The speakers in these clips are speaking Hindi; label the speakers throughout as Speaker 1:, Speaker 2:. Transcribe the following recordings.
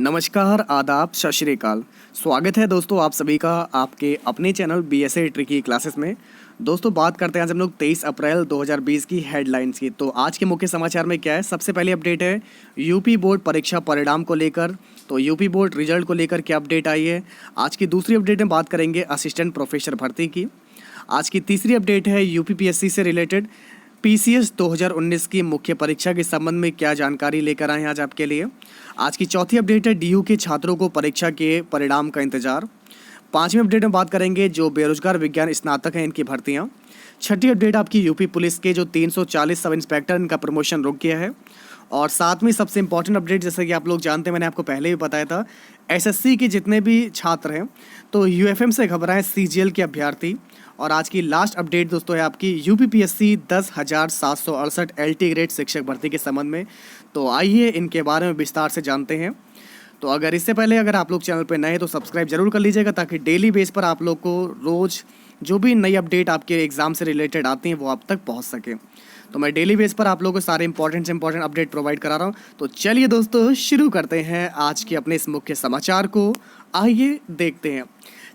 Speaker 1: नमस्कार, आदाब, सत श्री अकाल। स्वागत है दोस्तों आप सभी का आपके अपने चैनल बीएसए ट्रिकी क्लासेस में। दोस्तों बात करते हैं आज हम लोग 23 अप्रैल 2020 की हेडलाइंस की। तो आज के मुख्य समाचार में क्या है, सबसे पहले अपडेट है यूपी बोर्ड परीक्षा परिणाम को लेकर। तो यूपी बोर्ड रिजल्ट को लेकर क्या अपडेट आई है। आज की दूसरी अपडेट में बात करेंगे असिस्टेंट प्रोफेसर भर्ती की। आज की तीसरी अपडेट है यूपीपीएससी से रिलेटेड पीसीएस 2019 की मुख्य परीक्षा के संबंध में क्या जानकारी लेकर आए हैं आज आपके लिए। आज की चौथी अपडेट है डीयू के छात्रों को परीक्षा के परिणाम का इंतजार। पांचवीं अपडेट में बात करेंगे जो बेरोजगार विज्ञान स्नातक हैं इनकी भर्तियां। छठी अपडेट आपकी यूपी पुलिस के जो 340 सब इंस्पेक्टर इनका प्रमोशन रुक गया है। और सातवीं सबसे इंपॉर्टेंट अपडेट, जैसे कि आप लोग जानते हैं, मैंने आपको पहले भी बताया था, एसएससी के जितने भी छात्र हैं तो यूएफएम से घबराएं सीजीएल के अभ्यर्थी। और आज की लास्ट अपडेट दोस्तों है आपकी यूपीपीएससी 10,768 एलटी ग्रेड शिक्षक भर्ती के संबंध में। तो आइए इनके बारे में विस्तार से जानते हैं। तो अगर इससे पहले अगर आप लोग चैनल पर नए हैं तो सब्सक्राइब जरूर कर लीजिएगा, ताकि डेली बेस पर आप लोग को रोज़ जो भी नई अपडेट आपके एग्ज़ाम से रिलेटेड आती हैं वो आप तक पहुंच सके। तो मैं डेली बेस पर आप लोगों को सारे इंपॉर्टेंट से इंपॉर्टेंट अपडेट प्रोवाइड करा रहा हूं। तो चलिए दोस्तों शुरू करते हैं आज के अपने इस मुख्य समाचार को। आइए देखते हैं।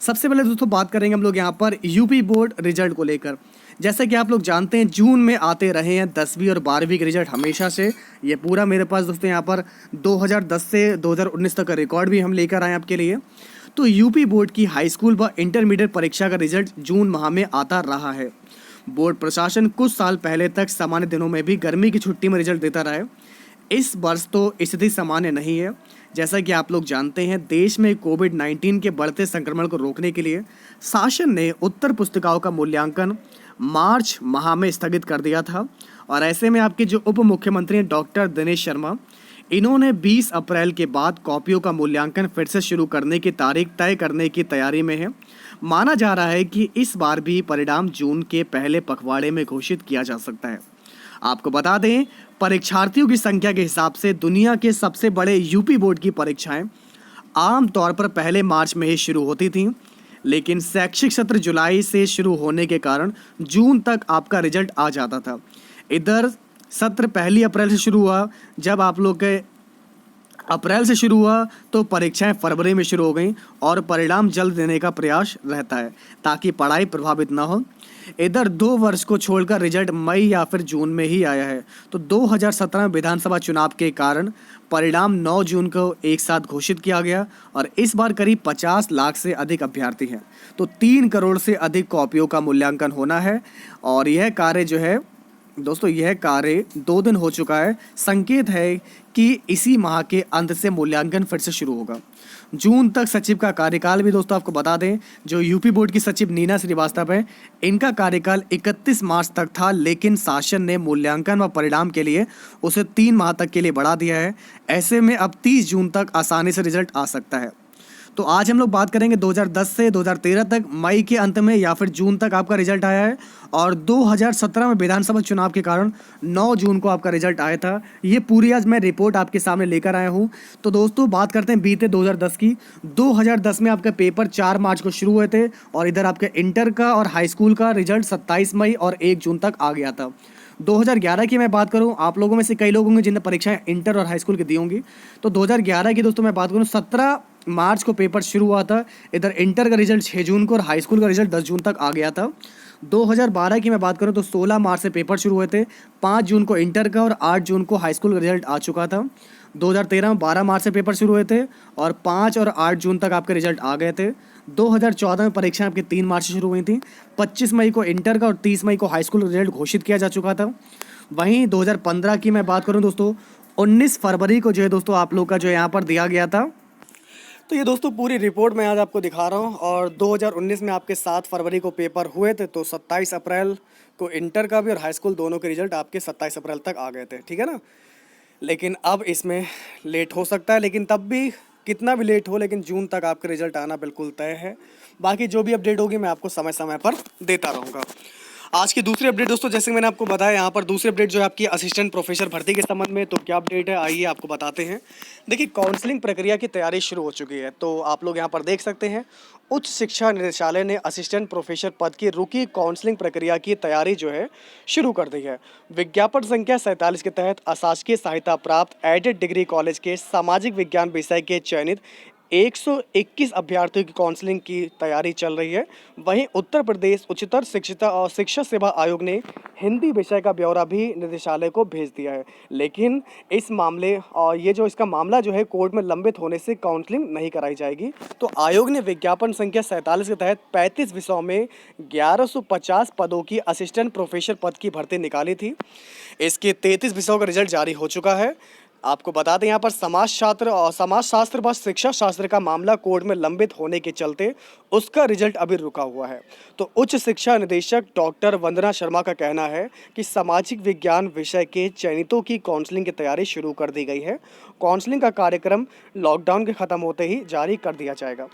Speaker 1: सबसे पहले दोस्तों बात करेंगे हम लोग यहाँ पर यूपी बोर्ड रिजल्ट को लेकर। जैसे कि आप लोग जानते हैं जून में आते रहे हैं 10वीं और 12वीं के रिजल्ट हमेशा से। ये पूरा मेरे पास दोस्तों यहाँ पर 2010 से 2019 तक का रिकॉर्ड भी हम लेकर आए आपके लिए। तो यूपी बोर्ड की हाई स्कूल व इंटरमीडिएट परीक्षा का रिजल्ट जून माह में आता रहा है। बोर्ड प्रशासन कुछ साल पहले तक सामान्य दिनों में भी गर्मी की छुट्टी में रिजल्ट देता रहा है। इस वर्ष तो स्थिति सामान्य नहीं है। जैसा कि आप लोग जानते हैं देश में कोविड-19 के बढ़ते संक्रमण को रोकने के लिए शासन ने उत्तर पुस्तिकाओं का मूल्यांकन मार्च माह में स्थगित कर दिया था। और ऐसे में आपके जो उप मुख्यमंत्री हैं डॉक्टर दिनेश शर्मा, इन्होंने 20 अप्रैल के बाद कॉपियों का मूल्यांकन फिर से शुरू करने की तारीख तय करने की तैयारी में है। माना जा रहा है कि इस बार भी परिणाम जून के पहले पखवाड़े में घोषित किया जा सकता है। आपको बता दें परीक्षार्थियों की संख्या के हिसाब से दुनिया के सबसे बड़े यूपी बोर्ड की परीक्षाएं आमतौर पर पहले मार्च में ही शुरू होती थीं, लेकिन शैक्षिक सत्र जुलाई से शुरू होने के कारण जून तक आपका रिजल्ट आ जाता था। इधर सत्र 1 अप्रैल से शुरू हुआ। जब आप लोग के अप्रैल से शुरू हुआ तो परीक्षाएं फरवरी में शुरू हो गई और परिणाम जल्द देने का प्रयास रहता है ताकि पढ़ाई प्रभावित ना हो। इधर 2 वर्ष को छोड़कर रिजल्ट मई या फिर जून में ही आया है। तो 2017 विधानसभा चुनाव के कारण परिणाम 9 जून को एक साथ घोषित किया गया और इस बार करीब 50 लाख से अधिक अभ्यर्थी हैं। तो 3 करोड़ से अधिक कॉपियों का मूल्यांकन होना है। और यह कार्य जो है दोस्तों, यह कार्य 2 दिन हो चुका है। संकेत है कि इसी माह के अंत से मूल्यांकन फिर से शुरू होगा। जून तक सचिव का कार्यकाल भी दोस्तों आपको बता दें, जो यूपी बोर्ड की सचिव नीना श्रीवास्तव है, इनका कार्यकाल 31 मार्च तक था, लेकिन शासन ने मूल्यांकन व परिणाम के लिए उसे 3 माह तक के लिए बढ़ा दिया है। ऐसे में अब 30 जून तक आसानी से रिजल्ट आ सकता है। तो आज हम लोग बात करेंगे 2010 से 2013 तक मई के अंत में या फिर जून तक आपका रिजल्ट आया है। और 2017 में विधानसभा चुनाव के कारण 9 जून को आपका रिजल्ट आया था। ये पूरी आज मैं रिपोर्ट आपके सामने लेकर आया हूँ। तो दोस्तों बात करते हैं बीते 2010 की। 2010 में आपका पेपर 4 मार्च को शुरू हुए थे और इधर आपके इंटर का और हाई स्कूल का रिजल्ट 27 मई और 1 जून तक आ गया था। 2011 की मैं बात करूं, आप लोगों में से कई लोग होंगे जिनने परीक्षाएं इंटर और हाई स्कूल की दी होंगी। तो 2011 की दोस्तों मैं बात करूं, 17 मार्च को पेपर शुरू हुआ था। इधर इंटर का रिजल्ट 6 जून को और हाई स्कूल का रिजल्ट 10 जून तक आ गया था। 2012 की मैं बात करूं तो 16 मार्च से पेपर शुरू हुए थे। 5 जून को इंटर का और 8 जून को हाई स्कूल का रिजल्ट आ चुका था। 2013 में 12 मार्च से पेपर शुरू हुए थे और 5 और 8 जून तक आपके रिजल्ट आ गए थे। 2014 में परीक्षाएं आपकी 3 मार्च से शुरू हुई थी। 25 मई को इंटर का और 30 मई को हाई स्कूल का रिजल्ट घोषित किया जा चुका था। वहीं 2015 की मैं बात करूं दोस्तों, 19 फरवरी को जो है दोस्तों आप लोग का जो यहाँ पर दिया गया था। तो ये दोस्तों पूरी रिपोर्ट मैं आज आपको दिखा रहा हूँ। और 2019 में आपके 7 फरवरी को पेपर हुए थे, तो 27 अप्रैल को इंटर का भी और हाई स्कूल दोनों के रिजल्ट आपके 27 अप्रैल तक आ गए थे, ठीक है ना। लेकिन अब इसमें लेट हो सकता है, लेकिन तब भी कितना भी लेट हो, लेकिन जून तक आपका रिजल्ट आना बिल्कुल तय है। बाकी जो भी अपडेट होगी मैं आपको समय समय पर देता रहूँगा। आज की दूसरी अपडेट दोस्तों, जैसे मैंने आपको बताया, यहाँ पर दूसरी अपडेट जो है आपकी असिस्टेंट प्रोफेसर भर्ती के संबंध में। तो क्या अपडेट है, आइए आपको बताते हैं। देखिए, काउंसलिंग प्रक्रिया की तैयारी शुरू हो चुकी है। तो आप लोग यहाँ पर देख सकते हैं, उच्च शिक्षा निदेशालय ने असिस्टेंट प्रोफेसर पद की रुकी काउंसलिंग प्रक्रिया की तैयारी जो है शुरू कर दी है। विज्ञापन संख्या 47 के तहत अशासकीय सहायता प्राप्त एडेड डिग्री कॉलेज के सामाजिक विज्ञान विषय के चयनित 121 अभ्यर्थियों की काउंसलिंग की तैयारी चल रही है। वहीं उत्तर प्रदेश उच्चतर शिक्षिता और शिक्षा सेवा आयोग ने हिंदी विषय का ब्यौरा भी निदेशालय को भेज दिया है। लेकिन इस मामले और ये जो इसका मामला जो है कोर्ट में लंबित होने से काउंसलिंग नहीं कराई जाएगी। तो आयोग ने विज्ञापन संख्या 47 के तहत 35 विषयों में 1150 पदों की असिस्टेंट प्रोफेसर पद की भर्ती निकाली थी। इसके 33 विषयों का रिजल्ट जारी हो चुका है। आपको बता दें, यहाँ पर समाज शास्त्र व शिक्षा शास्त्र का मामला कोर्ट में लंबित होने के चलते उसका रिजल्ट अभी रुका हुआ है। तो उच्च शिक्षा निदेशक डॉक्टर वंदना शर्मा का कहना है कि सामाजिक विज्ञान विषय के चयनितों की काउंसलिंग की तैयारी शुरू कर दी गई है। काउंसलिंग का कार्यक्रम लॉकडाउन के खत्म होते ही जारी कर दिया जाएगा।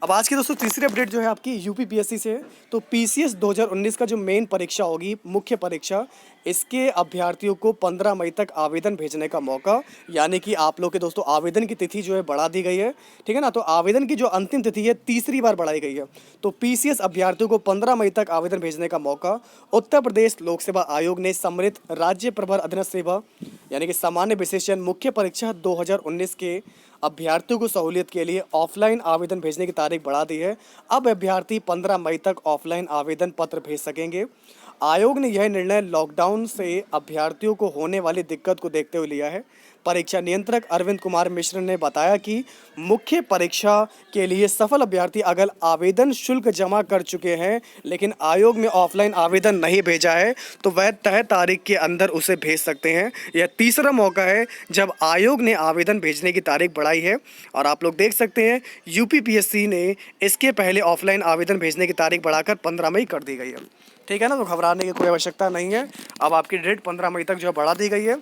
Speaker 1: अब आज की दोस्तों तीसरी अपडेट जो है आपकी यूपीपीएससी से है। तो पीसीएस 2019 का जो मेन परीक्षा होगी, मुख्य परीक्षा, इसके अभ्यर्थियों को 15 मई तक आवेदन भेजने का मौका, यानी कि आप लोग के दोस्तों आवेदन की तिथि जो है बढ़ा दी गई है। ठीक है ना। तो आवेदन की जो अंतिम तिथि है तीसरी बार बढ़ाई गई है। तो पीसीएस अभ्यर्थियों को 15 मई तक आवेदन भेजने का मौका उत्तर प्रदेश लोक सेवा आयोग ने सम्मिलित राज्य प्रवर अधीनस्थ सेवा यानी कि सामान्य विशेषण मुख्य परीक्षा 2019 के अभ्यर्थियों को सहूलियत के लिए ऑफलाइन आवेदन भेजने की तारीख बढ़ा दी है। अब अभ्यर्थी 15 मई तक ऑफलाइन आवेदन पत्र भेज सकेंगे। आयोग ने यह निर्णय लॉकडाउन से अभ्यर्थियों को होने वाली दिक्कत को देखते हुए लिया है। परीक्षा नियंत्रक अरविंद कुमार मिश्र ने बताया कि मुख्य परीक्षा के लिए सफल अभ्यर्थी अगर आवेदन शुल्क जमा कर चुके हैं लेकिन आयोग में ऑफलाइन आवेदन नहीं भेजा है तो वह तय तारीख के अंदर उसे भेज सकते हैं। यह तीसरा मौका है जब आयोग ने आवेदन भेजने की तारीख बढ़ाई है। और आप लोग देख सकते हैं, यूपीपीएससी ने इसके पहले ऑफलाइन आवेदन भेजने की तारीख बढ़ाकर 15 मई कर दी गई है। ठीक है ना। तो घबराने की कोई आवश्यकता नहीं है। अब आपकी डेट 15 मई तक जो है बढ़ा दी गई है।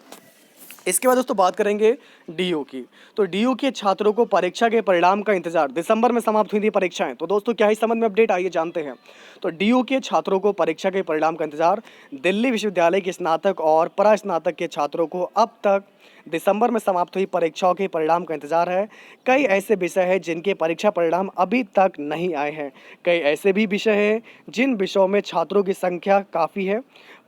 Speaker 1: इसके बाद दोस्तों बात करेंगे डीयू की। तो डीयू के छात्रों को परीक्षा के परिणाम का इंतजार, दिसंबर में समाप्त हुई थी परीक्षाएं। तो दोस्तों क्या इस संबंध में अपडेट, आइए जानते हैं। तो डीयू के छात्रों को परीक्षा के परिणाम का इंतजार, दिल्ली विश्वविद्यालय के स्नातक और परास्नातक के छात्रों को अब तक दिसंबर में समाप्त हुई परीक्षाओं के परिणाम का इंतजार है। कई ऐसे विषय हैं जिनके परीक्षा परिणाम अभी तक नहीं आए हैं। कई ऐसे भी विषय हैं जिन विषयों में छात्रों की संख्या काफ़ी है।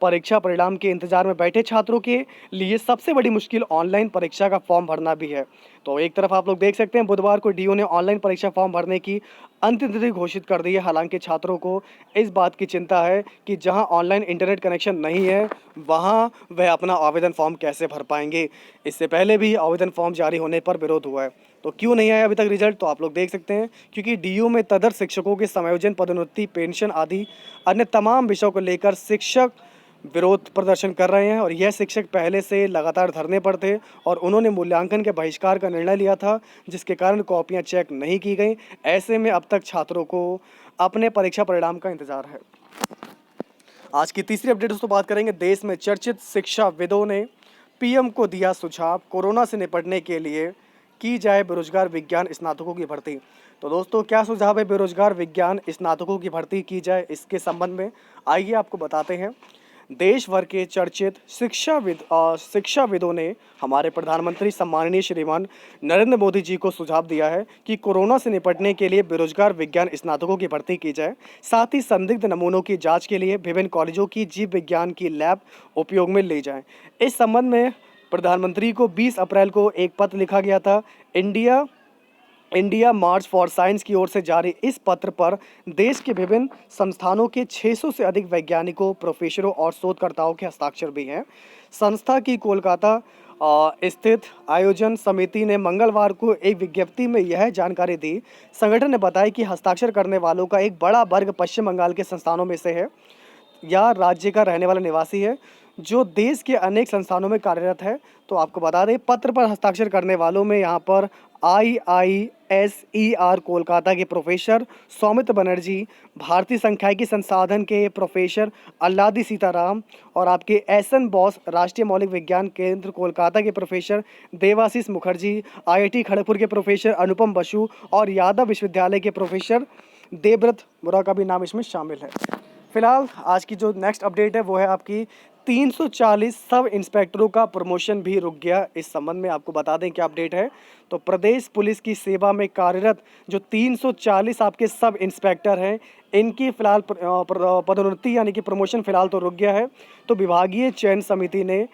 Speaker 1: परीक्षा परिणाम के इंतजार में बैठे छात्रों के लिए सबसे बड़ी मुश्किल ऑनलाइन परीक्षा का फॉर्म भरना भी है। तो एक तरफ आप लोग देख सकते हैं, बुधवार को डीयू ने ऑनलाइन परीक्षा फॉर्म भरने की अंतिम तिथि घोषित कर दी है। हालांकि छात्रों को इस बात की चिंता है कि जहां ऑनलाइन इंटरनेट कनेक्शन नहीं है वहां वह अपना आवेदन फॉर्म कैसे भर पाएंगे। इससे पहले भी आवेदन फॉर्म जारी होने पर विरोध हुआ है। तो क्यों नहीं आया अभी तक रिजल्ट, तो आप लोग देख सकते हैं, क्योंकि डीयू में तदर्थ शिक्षकों के समायोजन, पदोन्नति, पेंशन आदि अन्य तमाम विषयों को लेकर शिक्षक विरोध प्रदर्शन कर रहे हैं। और यह शिक्षक पहले से लगातार धरने पर थे और उन्होंने मूल्यांकन के बहिष्कार का निर्णय लिया था, जिसके कारण कॉपियां चेक नहीं की गई। ऐसे में अब तक छात्रों को अपने परीक्षा परिणाम का इंतजार है। आज की तीसरी अपडेट दोस्तों बात करेंगे, देश में चर्चित शिक्षाविदों ने पीएम को दिया सुझाव, कोरोना से निपटने के लिए की जाए बेरोजगार विज्ञान स्नातकों की भर्ती। तो दोस्तों क्या सुझाव है, बेरोजगार विज्ञान स्नातकों की भर्ती की जाए, इसके संबंध में आइए आपको बताते हैं। देश भर के चर्चित शिक्षाविदों ने हमारे प्रधानमंत्री सम्माननीय श्रीमान नरेंद्र मोदी जी को सुझाव दिया है कि कोरोना से निपटने के लिए बेरोजगार विज्ञान स्नातकों की भर्ती की जाए। साथ ही संदिग्ध नमूनों की जांच के लिए विभिन्न कॉलेजों की जीव विज्ञान की लैब उपयोग में ली जाए। इस संबंध में प्रधानमंत्री को 20 अप्रैल को एक पत्र लिखा गया था। इंडिया मार्च फॉर साइंस की ओर से जारी इस पत्र पर देश के विभिन्न संस्थानों के 600 से अधिक वैज्ञानिकों, प्रोफेसरों और शोधकर्ताओं के हस्ताक्षर भी हैं। संस्था की कोलकाता स्थित आयोजन समिति ने मंगलवार को एक विज्ञप्ति में यह जानकारी दी। संगठन ने बताया कि हस्ताक्षर करने वालों का एक बड़ा वर्ग पश्चिम बंगाल के संस्थानों में से है या राज्य का रहने वाला निवासी है जो देश के अनेक संस्थानों में कार्यरत है। तो आपको बता दें, पत्र पर हस्ताक्षर करने वालों में यहाँ पर IISER कोलकाता के प्रोफेसर सौमित्र बनर्जी, भारतीय सांख्यिकी संसाधन के प्रोफेसर अल्लादी सीताराम और आपके SN बोस राष्ट्रीय मौलिक विज्ञान केंद्र कोलकाता के प्रोफेसर देवाशीष मुखर्जी, IIT खड़गपुर के प्रोफेसर अनुपम बसु और यादव विश्वविद्यालय के प्रोफेसर देवव्रत मुरा का भी नाम इसमें शामिल है। फिलहाल आज की जो नेक्स्ट अपडेट है वो है आपकी 340 सब इंस्पेक्टरों का प्रमोशन भी रुक गया। इस संबंध में आपको बता दें क्या अपडेट है। तो प्रदेश पुलिस की सेवा में कार्यरत जो 340 आपके सब इंस्पेक्टर हैं, इनकी फिलहाल पदोन्नति यानी कि प्रमोशन फिलहाल तो रुक गया है। तो विभागीय चयन समिति ने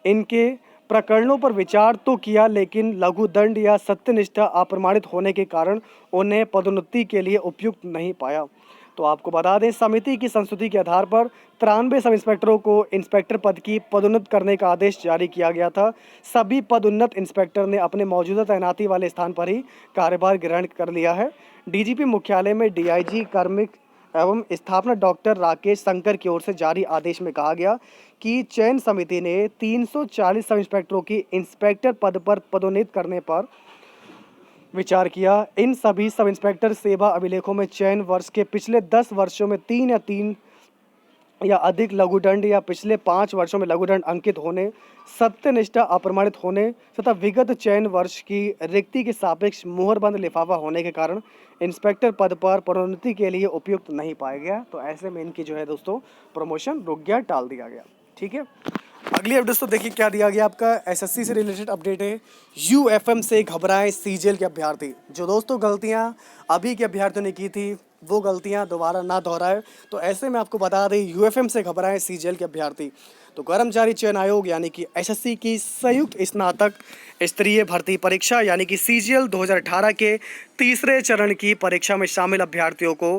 Speaker 1: इनके प्रकरणों पर विचार तो किया, लेकिन लघु दंड या सत्यनिष्ठा अप्रमाणित होने के कारण उन्हें पदोन्नति के लिए उपयुक्त नहीं पाया। तो आपको बता दें, समिति की संस्तुति के आधार पर 93 सब इंस्पेक्टरों को इंस्पेक्टर पद की पदोन्नत करने का आदेश जारी किया गया था। सभी पदोन्नत इंस्पेक्टर ने अपने मौजूदा तैनाती वाले स्थान पर ही कार्यभार ग्रहण कर लिया है। डीजीपी मुख्यालय में डीआईजी कार्मिक एवं स्थापना डॉक्टर राकेश शंकर की ओर से जारी आदेश में कहा गया कि चयन समिति ने 340 सब इंस्पेक्टरों की इंस्पेक्टर पद पर पदोन्नत करने पर विचार किया। इन सभी सब इंस्पेक्टर सेवा अभिलेखों में चयन वर्ष के पिछले 10 वर्षों में 3 या अधिक लघुदंड या पिछले 5 वर्षों में लघुदंड अंकित होने, सत्यनिष्ठा अप्रमाणित होने तथा विगत चयन वर्ष की रिक्ति के सापेक्ष मुहरबंद लिफाफा होने के कारण इंस्पेक्टर पद पर पदोन्नति के लिए उपयुक्त नहीं पाया गया। तो ऐसे में इनकी जो है दोस्तों प्रमोशन रुक गया, टाल दिया गया। ठीक है, अगली अपडेट दोस्तों देखिए क्या दिया गया आपका। एसएससी से रिलेटेड अपडेट है। यूएफएम से घबराएं सीजीएल के अभ्यर्थी। जो दोस्तों गलतियां अभी के अभ्यर्थियों ने की थी वो गलतियां दोबारा ना दोहराए। तो ऐसे में आपको बता दें, यूएफएम से घबराएं सीजीएल के अभ्यर्थी। तो कर्मचारी चयन आयोग यानी कि एसएससी की संयुक्त स्नातक स्तरीय भर्ती परीक्षा यानी कि सीजीएल 2018 के तीसरे चरण की परीक्षा में शामिल अभ्यर्थियों को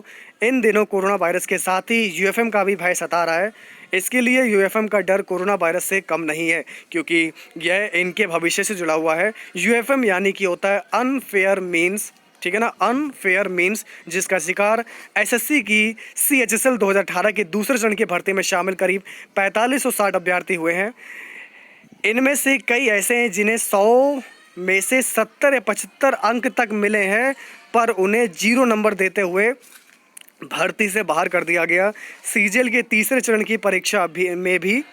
Speaker 1: इन दिनों कोरोना वायरस के साथ ही यूएफएम का भी भय सता रहा है। इसके लिए यूएफएम का डर कोरोना वायरस से कम नहीं है, क्योंकि यह इनके भविष्य से जुड़ा हुआ है। यूएफएम यानी कि होता है अनफेयर मीन्स, ठीक है ना, अनफेयर मीन्स, जिसका शिकार एसएससी की सीएचएसएल 2018 के दूसरे चरण की भर्ती में शामिल करीब 4560 अभ्यर्थी हुए हैं। इनमें से कई ऐसे हैं जिन्हें 100 में से 70 या 75 अंक तक मिले हैं, पर उन्हें 0 नंबर देते हुए भर्ती से बाहर कर दिया गया। सीजीएल के तीसरे चरण की परीक्षा में भी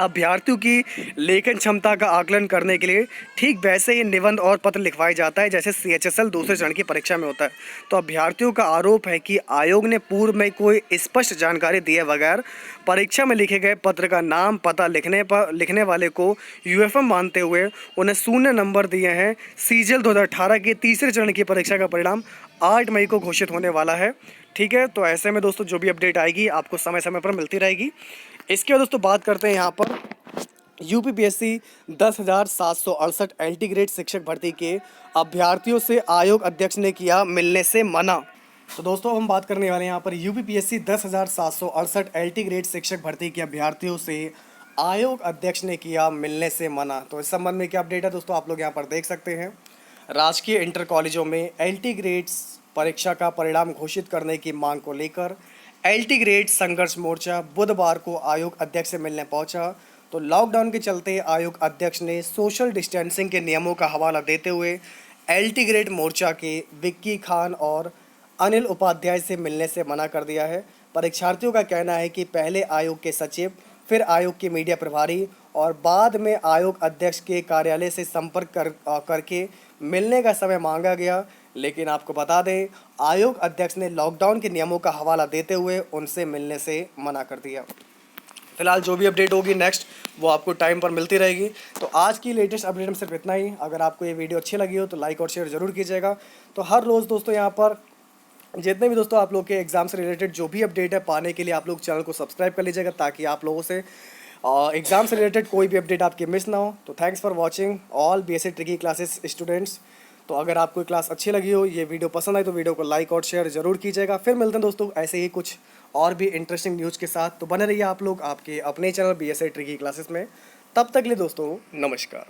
Speaker 1: अभ्यर्थियों की लेखन क्षमता का आकलन करने के लिए ठीक वैसे ही निबंध और पत्र लिखवाया जाता है जैसे सीएचएसएल दूसरे चरण की परीक्षा में होता है। तो अभ्यर्थियों का आरोप है कि आयोग ने पूर्व में कोई स्पष्ट जानकारी दिए बगैर परीक्षा में लिखे गए पत्र का नाम पता लिखने वाले को यूएफएम मानते हुए उन्हें 0 नंबर दिए हैं। सीजीएल 2018 की तीसरे चरण की परीक्षा का परिणाम 8 मई को घोषित होने वाला है। ठीक है, तो ऐसे में दोस्तों जो भी अपडेट आएगी आपको समय समय पर मिलती रहेगी। इसके बाद दोस्तों बात करते हैं यहाँ पर यूपीपीएससी 10,768 एलटी ग्रेड शिक्षक भर्ती के अभ्यर्थियों से आयोग अध्यक्ष ने किया मिलने से मना। तो दोस्तों हम बात करने वाले हैं यहाँ पर यूपीपीएससी 10,768 एलटी ग्रेड शिक्षक भर्ती के अभ्यर्थियों से आयोग अध्यक्ष ने किया मिलने से मना। तो इस संबंध में क्या अपडेट है दोस्तों, आप लोग यहाँ पर देख सकते हैं। राजकीय इंटर कॉलेजों में एलटी ग्रेड्स परीक्षा का परिणाम घोषित करने की मांग को लेकर एलटी ग्रेड संघर्ष मोर्चा बुधवार को आयोग अध्यक्ष से मिलने पहुंचा। तो लॉकडाउन के चलते आयोग अध्यक्ष ने सोशल डिस्टेंसिंग के नियमों का हवाला देते हुए एलटी ग्रेड मोर्चा के विक्की खान और अनिल उपाध्याय से मिलने से मना कर दिया है। परीक्षार्थियों का कहना है कि पहले आयोग के सचिव, फिर आयोग के मीडिया प्रभारी और बाद में आयोग अध्यक्ष के कार्यालय से संपर्क करके मिलने का समय मांगा गया, लेकिन आपको बता दें आयोग अध्यक्ष ने लॉकडाउन के नियमों का हवाला देते हुए उनसे मिलने से मना कर दिया। फिलहाल जो भी अपडेट होगी नेक्स्ट वो आपको टाइम पर मिलती रहेगी। तो आज की लेटेस्ट अपडेट में सिर्फ इतना ही। अगर आपको ये वीडियो अच्छी लगी हो तो लाइक और शेयर ज़रूर कीजिएगा। तो हर रोज़ दोस्तों यहाँ पर जितने भी दोस्तों आप लोग के एग्ज़ाम से रिलेटेड जो भी अपडेट है पाने के लिए आप लोग चैनल को सब्सक्राइब कर लीजिएगा, ताकि आप लोगों से एग्ज़ाम से रिलेटेड कोई भी अपडेट आपकी मिस ना हो। तो thanks for watching all BSA tricky classes students. तो अगर आपको क्लास अच्छी लगी हो, ये वीडियो पसंद आई तो वीडियो को लाइक और शेयर ज़रूर कीजिएगा। फिर मिलते हैं दोस्तों ऐसे ही कुछ और भी इंटरेस्टिंग न्यूज़ के साथ। तो बने रहिए आप लोग आपके अपने चैनल बीएसए ट्रिकी क्लासेस में। तब तक के लिए दोस्तों नमस्कार।